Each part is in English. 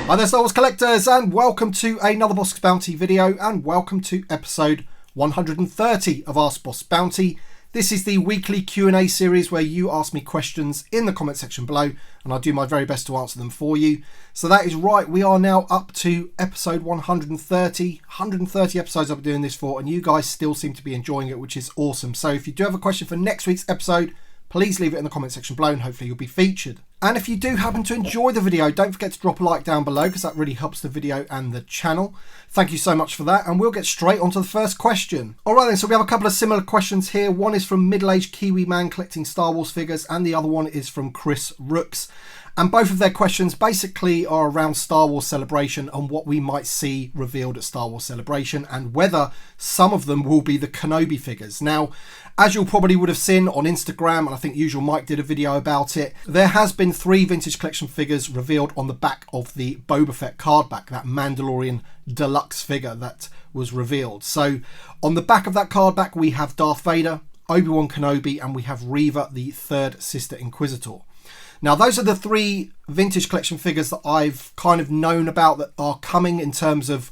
Hi there Star Wars collectors, and welcome to another Bossk Bounty video, and welcome to episode 130 of Ask Bossk Bounty. This is the weekly Q&A series where you ask me questions in the comment section below and I'll do my very best to answer them for you. So that is right, we are now up to episode 130. 130 episodes I've been doing this for, and you guys still seem to be enjoying it, which is awesome. So if you do have a question for next week's episode, please leave it in the comment section below and hopefully you'll be featured. And if you do happen to enjoy the video, don't forget to drop a like down below because that really helps the video and the channel. Thank you so much for that, and we'll get straight on to the first question. Alright then, so we have a couple of similar questions here. One is from middle-aged Kiwi man collecting Star Wars figures, and the other one is from Chris Rooks. And both of their questions basically are around Star Wars Celebration and what we might see revealed at Star Wars Celebration, and whether some of them will be the Kenobi figures. Now, as you'll probably would have seen on Instagram, and I think Usual Mike did a video about it, there has been 3 Vintage Collection figures revealed on the back of the Boba Fett card back, that Mandalorian deluxe figure that was revealed. So on the back of that card back we have Darth Vader, Obi-Wan Kenobi, and we have Reva, the third Sister Inquisitor. Now those are the 3 Vintage Collection figures that I've kind of known about that are coming in terms of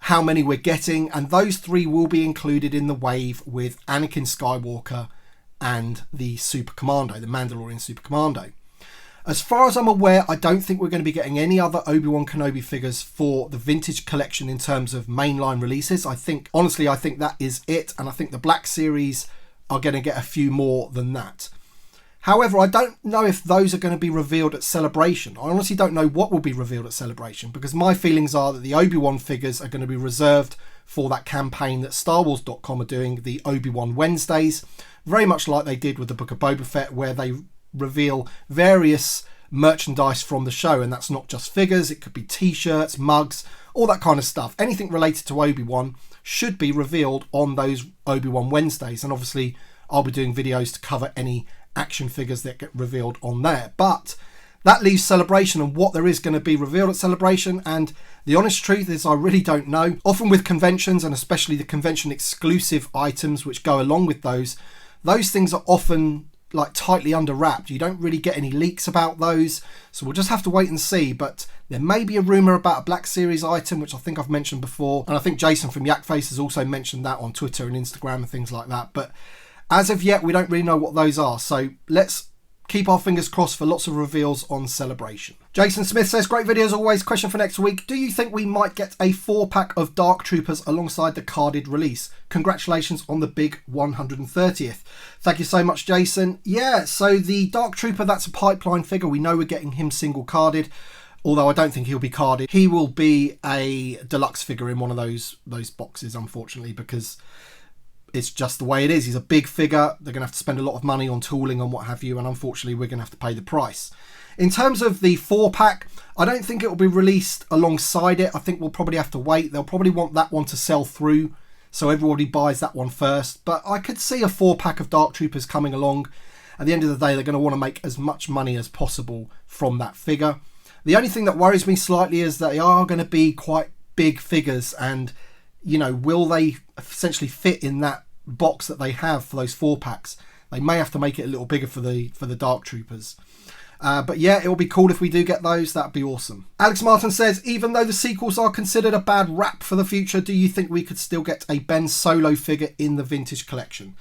how many we're getting, and those 3 will be included in the wave with Anakin Skywalker and the Super Commando, the Mandalorian Super Commando. As far as I'm aware, I don't think we're going to be getting any other Obi-Wan Kenobi figures for the Vintage Collection in terms of mainline releases. Honestly, I think that is it, and I think the Black Series are going to get a few more than that. However, I don't know if those are going to be revealed at Celebration. I honestly don't know what will be revealed at Celebration, because my feelings are that the Obi-Wan figures are going to be reserved for that campaign that StarWars.com are doing, the Obi-Wan Wednesdays, very much like they did with the Book of Boba Fett, where they reveal various merchandise from the show, and that's not just figures, it could be t-shirts, mugs, all that kind of stuff. Anything related to Obi-Wan should be revealed on those Obi-Wan Wednesdays, and obviously I'll be doing videos to cover any action figures that get revealed on there. But that leaves Celebration and what there is going to be revealed at Celebration, and the honest truth is I really don't know. Often with conventions, and especially the convention exclusive items which go along with those things are often like tightly under wrapped. You don't really get any leaks about those, so we'll just have to wait and see. But there may be a rumour about a Black Series item, which I think I've mentioned before, and I think Jason from Yakface has also mentioned that on Twitter and Instagram and things like that. But as of yet, we don't really know what those are, so let's keep our fingers crossed for lots of reveals on Celebration. Jason Smith says, great video as always. Question for next week. Do you think we might get a 4-pack of Dark Troopers alongside the carded release? Congratulations on the big 130th. Thank you so much, Jason. Yeah, so the Dark Trooper, that's a pipeline figure. We know we're getting him single carded, although I don't think he'll be carded. He will be a deluxe figure in one of those boxes, unfortunately, because it's just the way it is. He's a big figure. They're going to have to spend a lot of money on tooling and what have you, and unfortunately we're going to have to pay the price. In terms of the 4-pack, I don't think it will be released alongside it. I think we'll probably have to wait. They'll probably want that one to sell through, so everybody buys that one first. But I could see a 4-pack of Dark Troopers coming along. At the end of the day, they're going to want to make as much money as possible from that figure. The only thing that worries me slightly is that they are going to be quite big figures, and you know, will they essentially fit in that box that they have for those 4-packs? They may have to make it a little bigger for the Dark Troopers. But yeah, it will be cool if we do get those. That'd be awesome. Alex Martin says, even though the sequels are considered a bad rap for the future, do you think we could still get a Ben Solo figure in the Vintage Collection?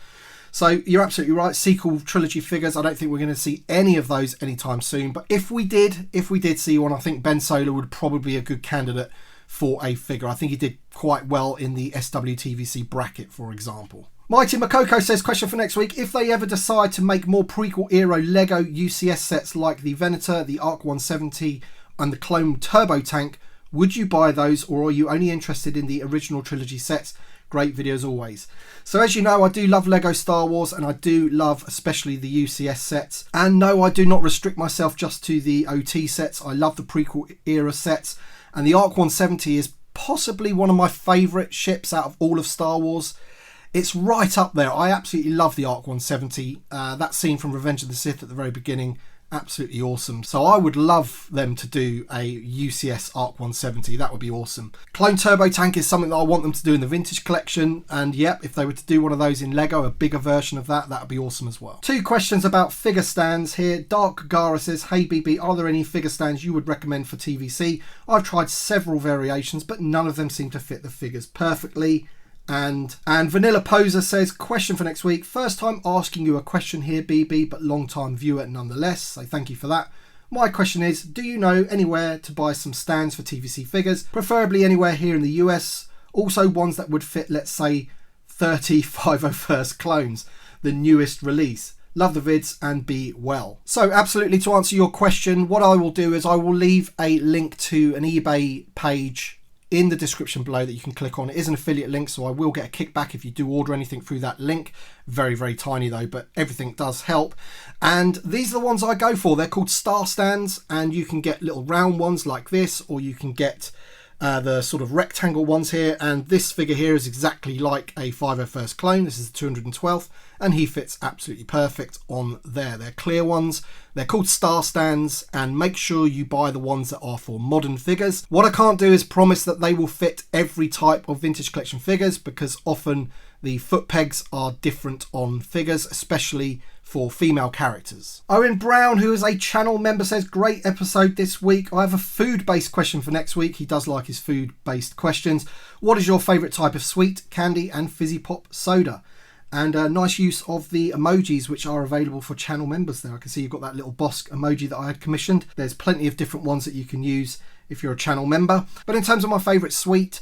So you're absolutely right. Sequel trilogy figures, I don't think we're going to see any of those anytime soon. But if we did see one, I think Ben Solo would probably be a good candidate for a figure. I think he did quite well in the SWTVC bracket, for example. Mighty Makoko says, question for next week. If they ever decide to make more prequel era Lego UCS sets like the Venator, the Arc 170 and the Clone Turbo Tank, would you buy those, or are you only interested in the original trilogy sets? Great videos always. So as you know, I do love Lego Star Wars, and I do love especially the UCS sets. And no, I do not restrict myself just to the OT sets. I love the prequel era sets, and the Arc 170 is possibly one of my favourite ships out of all of Star Wars. It's right up there. I absolutely love the Arc 170. That scene from Revenge of the Sith at the very beginning Absolutely awesome. So I would love them to do a UCS Arc 170. That would be awesome. Clone Turbo Tank is something that I want them to do in the Vintage Collection. And yep, if they were to do one of those in Lego, a bigger version of that, that would be awesome as well. 2 questions about figure stands here. Dark Gara says, hey BB, are there any figure stands you would recommend for TVC? I've tried several variations, but none of them seem to fit the figures perfectly. And Vanilla Poser says, question for next week. First time asking you a question here, BB, but long time viewer nonetheless. So thank you for that. My question is, do you know anywhere to buy some stands for TVC figures? Preferably anywhere here in the US. Also ones that would fit, let's say, 30 501st clones, the newest release. Love the vids and be well. So absolutely, to answer your question, what I will do is I will leave a link to an eBay page in the description below that you can click on. It is an affiliate link, so I will get a kickback if you do order anything through that link. Very, very tiny though, but everything does help. And these are the ones I go for. They're called star stands, and you can get little round ones like this, or you can get the sort of rectangle ones here. And this figure here is exactly like a 501st clone. This is the 212th, and he fits absolutely perfect on there. They're clear ones. They're called star stands, and make sure you buy the ones that are for modern figures. What I can't do is promise that they will fit every type of Vintage Collection figures, because often the foot pegs are different on figures, especially for female characters. Owen Brown, who is a channel member, says, great episode this week. I have a food-based question for next week. He does like his food-based questions. What is your favourite type of sweet, candy and fizzy pop soda? And a nice use of the emojis, which are available for channel members there. I can see you've got that little Bossk emoji that I had commissioned. There's plenty of different ones that you can use if you're a channel member. But in terms of my favourite sweet,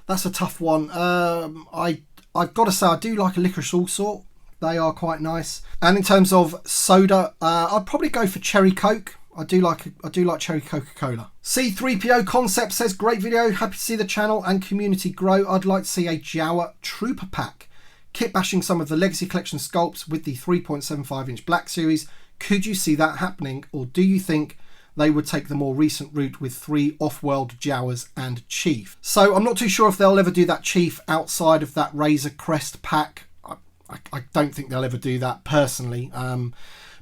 that's a tough one. I've got to say, I do like a licorice all sort. They are quite nice. And in terms of soda, I'd probably go for cherry Coke. I do like cherry Coca-Cola. C3PO Concept says, great video. Happy to see the channel and community grow. I'd like to see a Jawa Trooper pack. Kit bashing some of the Legacy Collection sculpts with the 3.75 inch Black Series. Could you see that happening, or do you think they would take the more recent route with 3 off-world Jawas and Chief? So I'm not too sure if they'll ever do that Chief outside of that Razor Crest pack. I don't think they'll ever do that personally.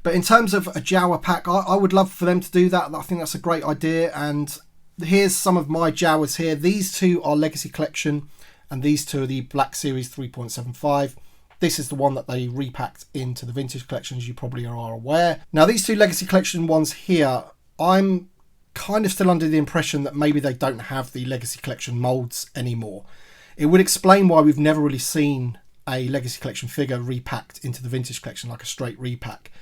But in terms of a Jawa pack, I would love for them to do that. I think that's a great idea. And here's some of my Jawas here. These 2 are Legacy Collection, and these 2 are the Black Series 3.75. This is the one that they repacked into the Vintage Collection, as you probably are aware. Now, these 2 Legacy Collection ones here, I'm kind of still under the impression that maybe they don't have the Legacy Collection molds anymore. It would explain why we've never really seen a Legacy Collection figure repacked into the Vintage Collection, like a straight repack.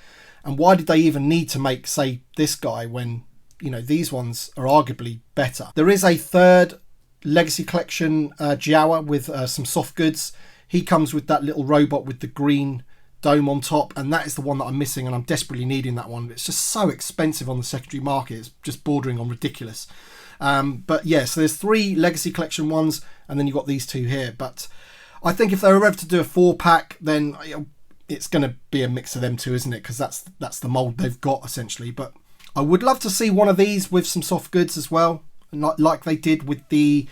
And why did they even need to make, say, this guy when, you know, these ones are arguably better? There is a 3rd Legacy Collection Jawa with some soft goods. He comes with that little robot with the green dome on top, and that is the one that I'm missing, and I'm desperately needing that one. It's just so expensive on the secondary market. It's just bordering on ridiculous. But yeah, so there's 3 Legacy Collection ones, and then you've got these 2 here. But I think if they were ever to do a 4-pack, then it's going to be a mix of them 2, isn't it? Because that's the mold they've got, essentially. But I would love to see one of these with some soft goods as well, like they did with the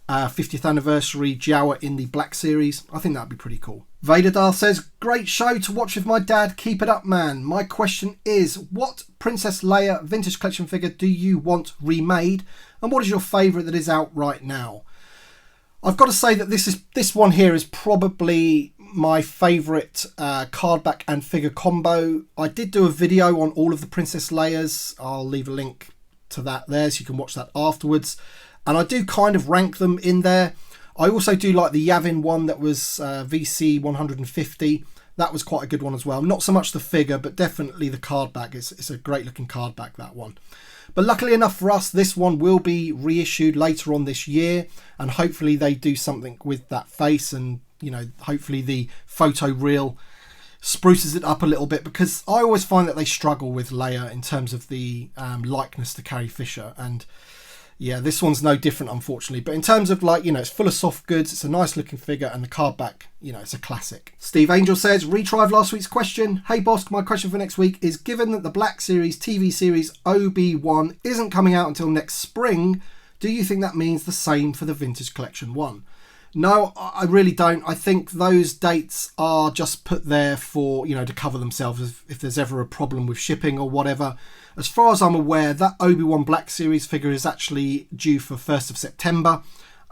50th anniversary Jawa in the Black Series. I think that'd be pretty cool. Vadadar says, great show to watch with my dad. Keep it up, man. My question is, what Princess Leia Vintage Collection figure do you want remade? And what is your favourite that is out right now? I've got to say that this one here is probably my favourite card back and figure combo. I did do a video on all of the Princess Leias. I'll leave a link to that there so you can watch that afterwards. And I do kind of rank them in there. I also do like the Yavin one that was VC 150. That was quite a good one as well. Not so much the figure, but definitely the card back. It's a great looking card back, that one. But luckily enough for us, this one will be reissued later on this year, and hopefully they do something with that face, and you know, hopefully the photo reel spruces it up a little bit, because I always find that they struggle with Leia in terms of the likeness to Carrie Fisher, and yeah, this one's no different, unfortunately. But in terms of, like, you know, it's full of soft goods, it's a nice looking figure, and the card back, you know, it's a classic. Steve Angel says, retrieve last week's question. Hey Bossk, my question for next week is, given that the Black Series TV series OB1 isn't coming out until next spring, do you think that means the same for the Vintage Collection one? No, I really don't. I think those dates are just put there for, to cover themselves if there's ever a problem with shipping or whatever. As far as I'm aware, that Obi-Wan Black Series figure is actually due for 1st of September.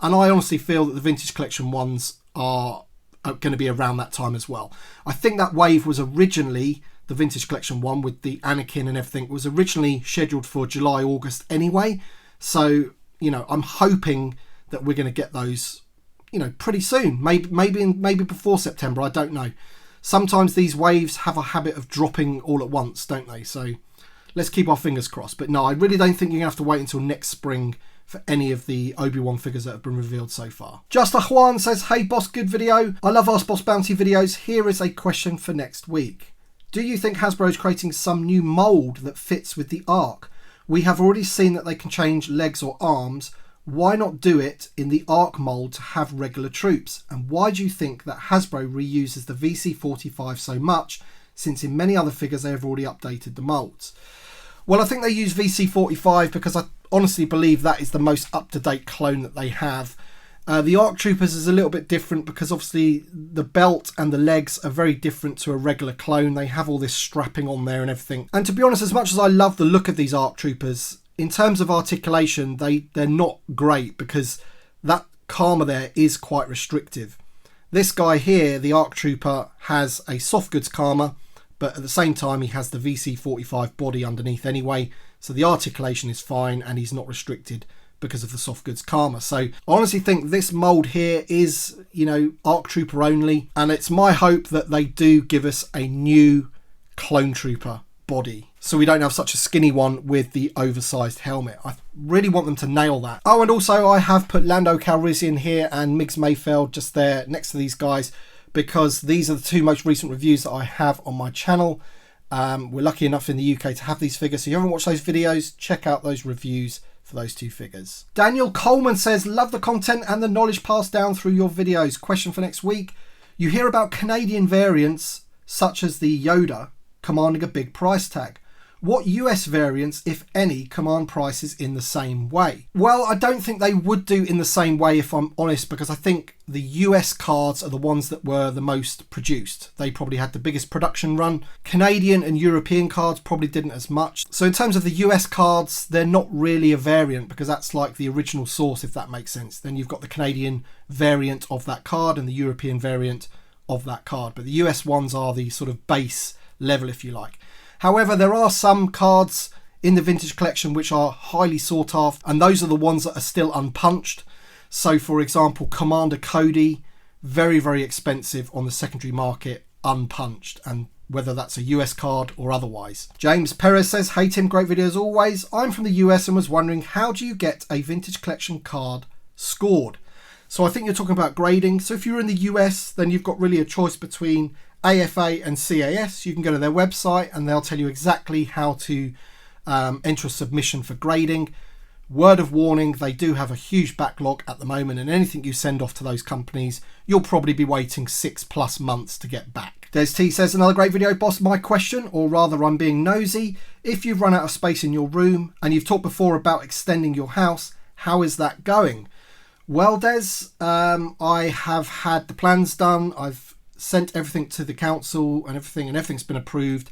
And I honestly feel that the Vintage Collection ones are going to be around that time as well. I think that wave was originally, the Vintage Collection one with the Anakin and everything, was originally scheduled for July, August anyway. So, I'm hoping that we're going to get those, pretty soon. Maybe before September, I don't know. Sometimes these waves have a habit of dropping all at once, don't they? So let's keep our fingers crossed. But no, I really don't think you're going to have to wait until next spring for any of the Obi-Wan figures that have been revealed so far. Just a Juan says, hey Boss, good video. I love Ask Boss Bounty videos. Here is a question for next week. Do you think Hasbro is creating some new mould that fits with the Ark? We have already seen that they can change legs or arms. Why not do it in the Ark mould to have regular troops? And why do you think that Hasbro reuses the VC45 so much, since in many other figures they have already updated the moulds? Well, I think they use VC45 because I honestly believe that is the most up-to-date clone that they have. The ARC Troopers is a little bit different because obviously the belt and the legs are very different to a regular clone. They have all this strapping on there and everything. And to be honest, as much as I love the look of these ARC Troopers, in terms of articulation, they're not great because that karma there is quite restrictive. This guy here, the ARC Trooper, has a soft goods karma, but at the same time he has the VC45 body underneath anyway, so the articulation is fine and he's not restricted because of the soft goods karma. So I honestly think this mould here is, ARC Trooper only, and it's my hope that they do give us a new Clone Trooper body, so we don't have such a skinny one with the oversized helmet. I really want them to nail that. Oh, and also I have put Lando Calrissian here and Migs Mayfeld just there next to these guys, because these are the two most recent reviews that I have on my channel. We're lucky enough in the UK to have these figures, so if you haven't watched those videos, check out those reviews for those two figures. Daniel Coleman says, love the content and the knowledge passed down through your videos. Question for next week. You hear about Canadian variants such as the Yoda commanding a big price tag. What US variants, if any, command prices in the same way? Well, I don't think they would do in the same way, if I'm honest, because I think the US cards are the ones that were the most produced. They probably had the biggest production run. Canadian and European cards probably didn't as much. So in terms of the US cards, they're not really a variant because that's like the original source, if that makes sense. Then you've got the Canadian variant of that card and the European variant of that card. But the US ones are the sort of base level, if you like. However, there are some cards in the Vintage Collection which are highly sought after, and those are the ones that are still unpunched. So, for example, Commander Cody, very, very expensive on the secondary market, unpunched, and whether that's a US card or otherwise. James Perez says, hey Tim, great video as always. I'm from the US and was wondering, how do you get a Vintage Collection card scored? So I think you're talking about grading. So if you're in the US, then you've got really a choice between AFA and CAS. You can go to their website and they'll tell you exactly how to enter a submission for grading. Word of warning, they do have a huge backlog at the moment, and anything you send off to those companies, you'll probably be waiting 6+ months to get back. Des T says, another great video, boss. My question, or rather I'm being nosy, if you've run out of space in your room and you've talked before about extending your house, how is that going? Well, Des, I have had the plans done. I've sent everything to the council and everything's been approved,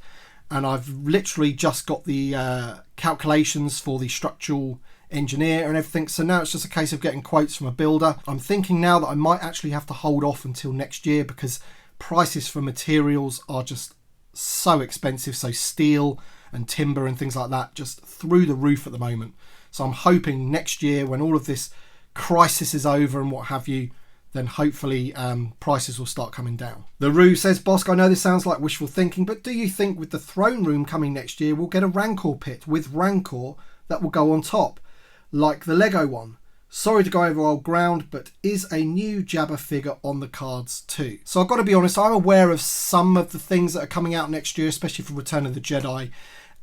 and I've literally just got the calculations for the structural engineer and everything, so now it's just a case of getting quotes from a builder. I'm thinking now that I might actually have to hold off until next year because prices for materials are just so expensive, so steel and timber and things like that just through the roof at the moment. So I'm hoping next year, when all of this crisis is over and what have you, then hopefully prices will start coming down. The Roo says, Bossk, I know this sounds like wishful thinking, but do you think with the throne room coming next year, we'll get a Rancor pit with Rancor that will go on top, like the Lego one? Sorry to go over old ground, but is a new Jabba figure on the cards too? So I've got to be honest, I'm aware of some of the things that are coming out next year, especially for Return of the Jedi.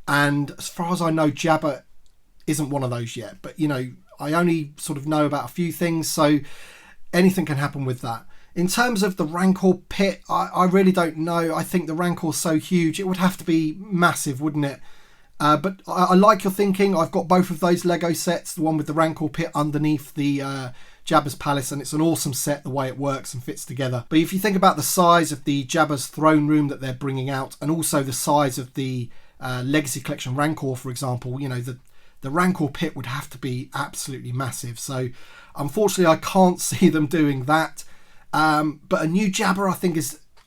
And as far as I know, Jabba isn't one of those yet. But, I only sort of know about a few things, so anything can happen with that. In terms of the Rancor pit, I really don't know. I think the Rancor's so huge, it would have to be massive, wouldn't it? But I like your thinking. I've got both of those Lego sets, the one with the Rancor pit underneath the Jabba's palace, and it's an awesome set the way it works and fits together. But if you think about the size of the Jabba's throne room that they're bringing out, and also the size of the Legacy Collection Rancor, for example, you know, the Rancor pit would have to be absolutely massive. So unfortunately I can't see them doing that. But a new Jabba,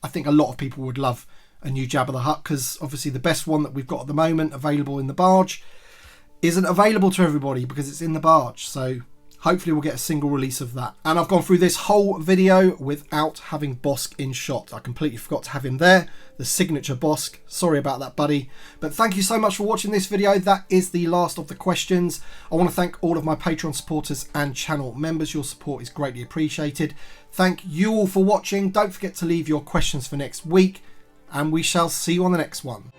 I think a lot of people would love a new Jabba the Hutt, because obviously the best one that we've got at the moment available in the barge isn't available to everybody because it's in the barge. So hopefully we'll get a single release of that. And I've gone through this whole video without having Bossk in shot. I completely forgot to have him there, the signature Bossk. Sorry about that, buddy. But thank you so much for watching this video. That is the last of the questions. I want to thank all of my Patreon supporters and channel members. Your support is greatly appreciated. Thank you all for watching. Don't forget to leave your questions for next week, and we shall see you on the next one.